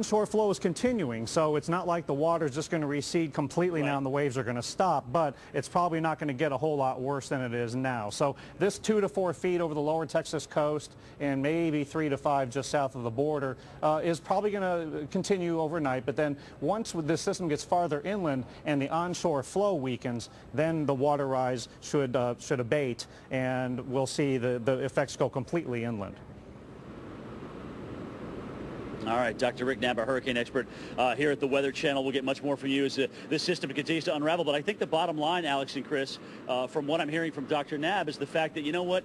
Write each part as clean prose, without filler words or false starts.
Shore flow is continuing, so it's not like the water is just going to recede completely now and the waves are going to stop, but it's probably not going to get a whole lot worse than it is now. So this 2 to 4 feet over the lower Texas coast and maybe 3 to 5 just south of the border is probably going to continue overnight. But then once this system gets farther inland and the onshore flow weakens, then the water rise should abate, and we'll see the effects go completely inland. All right, Dr. Rick Knabb, our hurricane expert here at the Weather Channel. We'll get much more from you as this system continues to unravel. But I think the bottom line, Alex and Chris, from what I'm hearing from Dr. Knabb, is the fact that, you know what,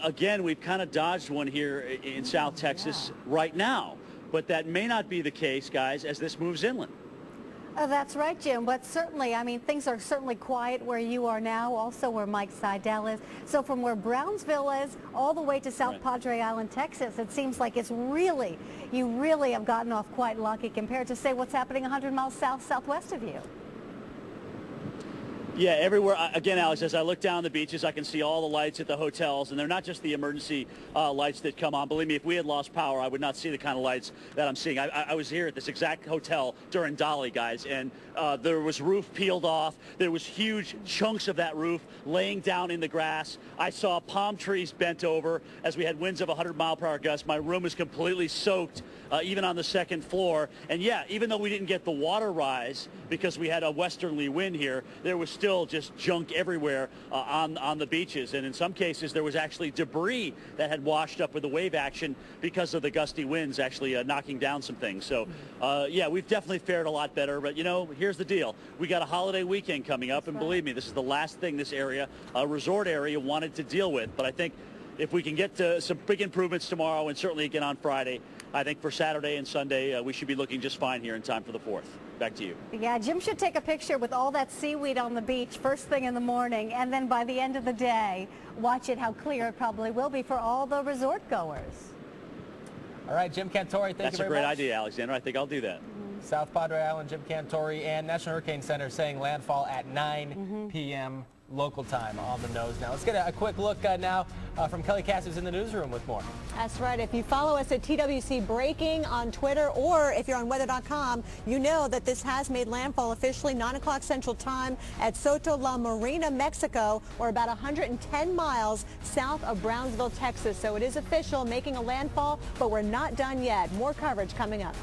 again, we've kind of dodged one here in South Texas right now. But that may not be the case, guys, as this moves inland. Oh, that's right, Jim. But certainly, I mean, things are certainly quiet where you are now, also where Mike Seidel is. So from where Brownsville is all the way to South Padre Island, Texas, it seems like it's really, you really have gotten off quite lucky compared to, say, what's happening 100 miles southwest of you. Yeah, everywhere. Again, Alex, as I look down the beaches, I can see all the lights at the hotels, and they're not just the emergency lights that come on. Believe me, if we had lost power, I would not see the kind of lights that I'm seeing. I was here at this exact hotel during Dolly, guys, and there was roof peeled off. There was huge chunks of that roof laying down in the grass. I saw palm trees bent over as we had winds of 100-mile-per-hour gusts. My room was completely soaked, even on the second floor. And yeah, even though we didn't get the water rise because we had a westerly wind here, there was still just junk everywhere on the beaches, and in some cases there was actually debris that had washed up with the wave action because of the gusty winds actually knocking down some things. So yeah, we've definitely fared a lot better, but you know, here's the deal. We got a holiday weekend coming up, and believe me, this is the last thing this area, resort area, wanted to deal with. But I think if we can get to some big improvements tomorrow and certainly again on Friday, I think for Saturday and Sunday we should be looking just fine here in time for the 4th. Back to you. Yeah, Jim should take a picture with all that seaweed on the beach first thing in the morning, and then by the end of the day, watch it how clear it probably will be for all the resort goers. All right, Jim Cantore, thank you very much. That's a great idea, Alexandra. I think I'll do that. South Padre Island, Jim Cantore, and National Hurricane Center saying landfall at 9 p.m. local time on the nose. Now let's get a quick look now from Kelly Cass in the newsroom with more. That's right. If you follow us at TWC Breaking on Twitter, or if you're on weather.com, you know that this has made landfall officially 9 o'clock Central Time at Soto La Marina, Mexico, or about 110 miles south of Brownsville, Texas. So it is official, making a landfall, but we're not done yet. More coverage coming up.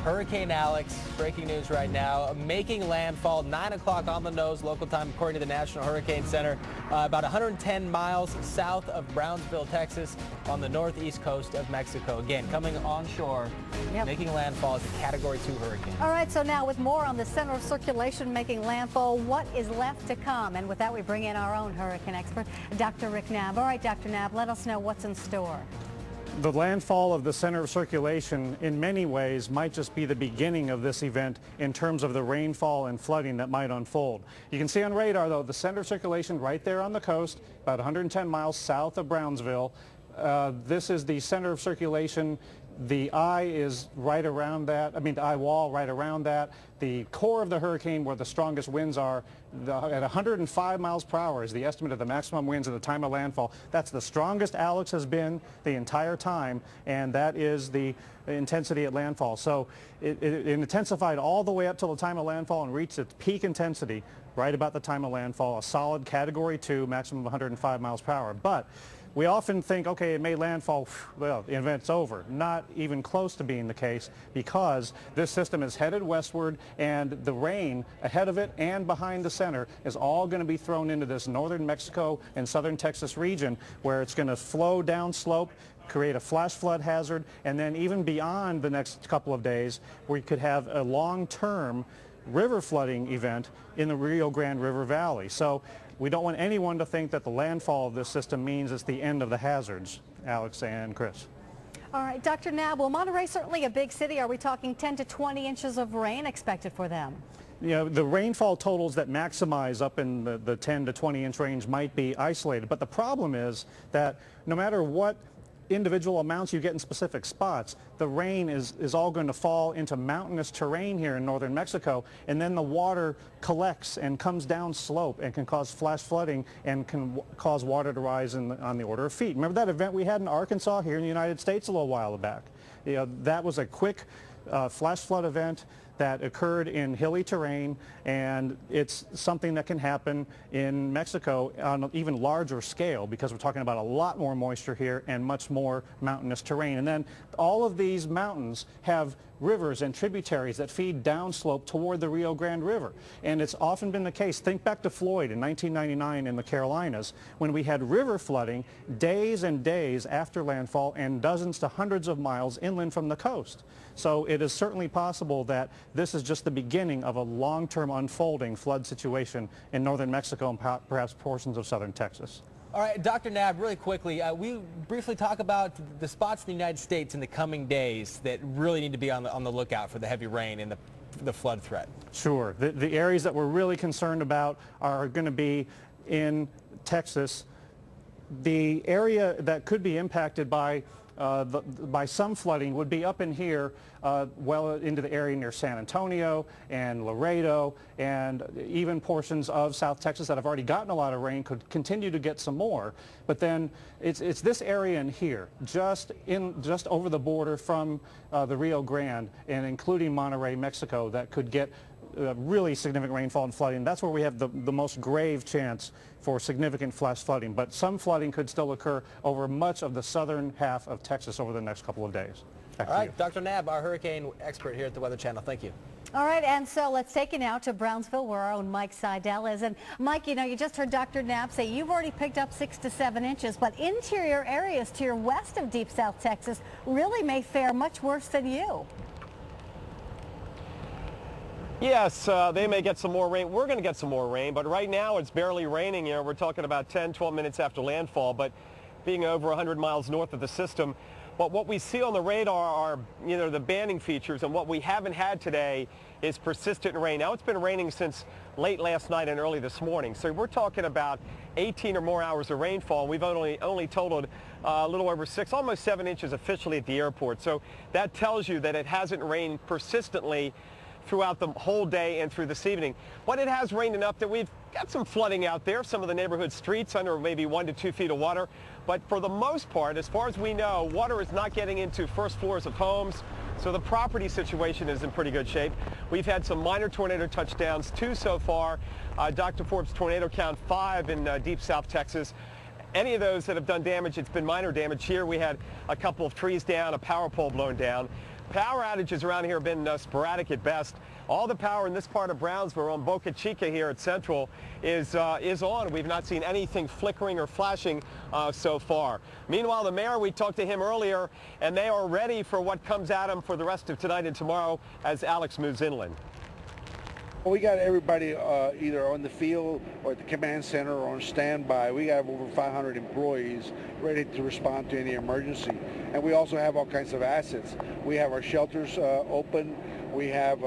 Hurricane Alex, breaking news right now, making landfall 9 o'clock on the nose local time according to the National Hurricane Center, about 110 miles south of Brownsville, Texas, on the northeast coast of Mexico. Again, coming onshore, making landfall as a Category 2 hurricane. All right, so now with more on the center of circulation making landfall, what is left to come? And with that, we bring in our own hurricane expert, Dr. Rick Knabb. All right, Dr. Knabb, let us know what's in store. The landfall of the center of circulation in many ways might just be the beginning of this event in terms of the rainfall and flooding that might unfold. You can see on radar, though, the center of circulation right there on the coast, about 110 miles south of Brownsville. This is the center of circulation. The eye is right around that, the eye wall right around that. The core of the hurricane, where the strongest winds are, at 105 miles per hour is the estimate of the maximum winds at the time of landfall. That's the strongest Alex has been the entire time, and that is the intensity at landfall. So it intensified all the way up till the time of landfall and reached its peak intensity right about the time of landfall, a solid Category 2, maximum of 105 miles per hour. But we often think, okay, it made landfall, well, the event's over. Not even close to being the case, because this system is headed westward, and the rain ahead of it and behind the center is all going to be thrown into this northern Mexico and southern Texas region, where it's going to flow downslope, create a flash flood hazard, and then even beyond the next couple of days, we could have a long-term river flooding event in the Rio Grande River Valley. So we don't want anyone to think that the landfall of this system means it's the end of the hazards, Alex and Chris. All right, Dr. Knabb, well, Monterey certainly a big city. Are we talking 10 to 20 inches of rain expected for them? You know, the rainfall totals that maximize up in the 10 to 20 inch range might be isolated, but the problem is that no matter what individual amounts you get in specific spots. The rain is all going to fall into mountainous terrain here in northern Mexico, and then the water collects and comes down slope and can cause flash flooding and can cause water to rise on the order of feet. Remember that event we had in Arkansas here in the United States a little while back? You know, that was a quick flash flood event that occurred in hilly terrain, and it's something that can happen in Mexico on an even larger scale because we're talking about a lot more moisture here and much more mountainous terrain. And then all of these mountains have rivers and tributaries that feed downslope toward the Rio Grande River. And it's often been the case. Think back to Floyd in 1999 in the Carolinas when we had river flooding days and days after landfall and dozens to hundreds of miles inland from the coast. So it is certainly possible that this is just the beginning of a long-term unfolding flood situation in northern Mexico and perhaps portions of southern Texas. All right, Dr. Knabb, really quickly, we briefly talk about the spots in the United States in the coming days that really need to be on the lookout for the heavy rain and the flood threat. Sure. The areas that we're really concerned about are going to be in Texas. The area that could be impacted by some flooding would be up in here, well into the area near San Antonio and Laredo, and even portions of South Texas that have already gotten a lot of rain could continue to get some more. But then it's this area in here, just over the border from the Rio Grande and including Monterrey, Mexico, that could get really significant rainfall and flooding. That's where we have the most grave chance for significant flash flooding. But some flooding could still occur over much of the southern half of Texas over the next couple of days. Back All right, Dr. Knabb, our hurricane expert here at the Weather Channel. Thank you. All right, and so let's take you now to Brownsville, where our own Mike Seidel is. And Mike, you know, you just heard Dr. Knabb say you've already picked up 6 to 7 inches, but interior areas to your west of deep South Texas really may fare much worse than you. Yes, they may get some more rain. We're going to get some more rain, but right now it's barely raining. You know, we're talking about 10, 12 minutes after landfall, but being over 100 miles north of the system. But what we see on the radar are, you know, the banding features, and what we haven't had today is persistent rain. Now, it's been raining since late last night and early this morning, so we're talking about 18 or more hours of rainfall. We've only totaled a little over 6, almost 7 inches officially at the airport. So that tells you that it hasn't rained persistently throughout the whole day and through this evening. But it has rained enough that we've got some flooding out there, some of the neighborhood streets under maybe 1 to 2 feet of water. But for the most part, as far as we know, water is not getting into first floors of homes, so the property situation is in pretty good shape. We've had some minor tornado touchdowns, 2 so far. Dr. Forbes tornado count 5 in deep South Texas. Any of those that have done damage, it's been minor damage. Here we had a couple of trees down, a power pole blown down. Power outages around here have been sporadic at best. All the power in this part of Brownsville on Boca Chica here at Central is on. We've not seen anything flickering or flashing so far. Meanwhile, the mayor, we talked to him earlier, and they are ready for what comes at them for the rest of tonight and tomorrow as Alex moves inland. We got everybody either on the field or at the command center or on standby. We have over 500 employees ready to respond to any emergency. And we also have all kinds of assets. We have our shelters open. We have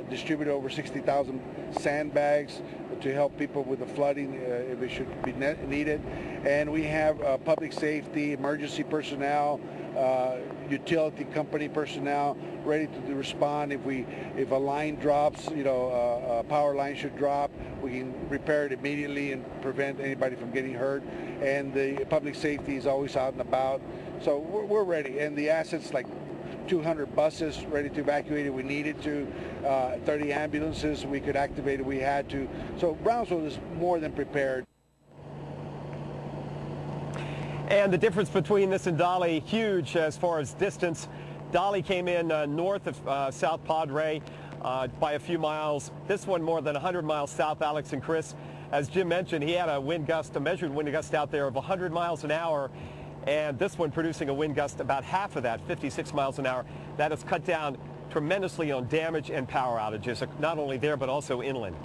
distributed over 60,000 sandbags to help people with the flooding if it should be needed. And we have public safety, emergency personnel, utility company personnel ready to respond if a line drops, you know, a power line should drop, we can repair it immediately and prevent anybody from getting hurt. And the public safety is always out and about, so we're ready. And the assets, like 200 buses ready to evacuate if we needed to, 30 ambulances we could activate if we had to. So Brownsville is more than prepared. And the difference between this and Dolly, huge as far as distance. Dolly came in north of South Padre by a few miles. This one more than 100 miles south, Alex and Chris. As Jim mentioned, he had a measured wind gust out there of 100 miles an hour. And this one producing a wind gust about half of that, 56 miles an hour. That has cut down tremendously on damage and power outages, not only there, but also inland.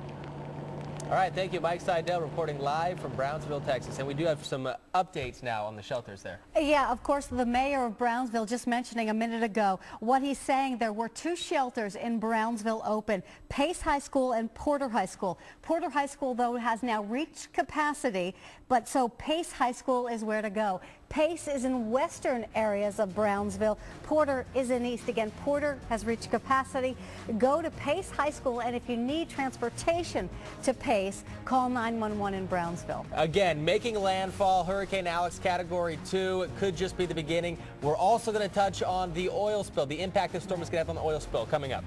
All right, thank you. Mike Seidel reporting live from Brownsville, Texas. And we do have some updates now on the shelters there. Yeah, of course, the mayor of Brownsville just mentioning a minute ago what he's saying. There were 2 shelters in Brownsville open, Pace High School and Porter High School. Porter High School, though, has now reached capacity, but so Pace High School is where to go. Pace is in western areas of Brownsville. Porter is in east. Again, Porter has reached capacity. Go to Pace High School, and if you need transportation to Pace, call 911 in Brownsville. Again, making landfall, Hurricane Alex Category 2. It could just be the beginning. We're also going to touch on the oil spill, the impact this storm is going to have on the oil spill coming up.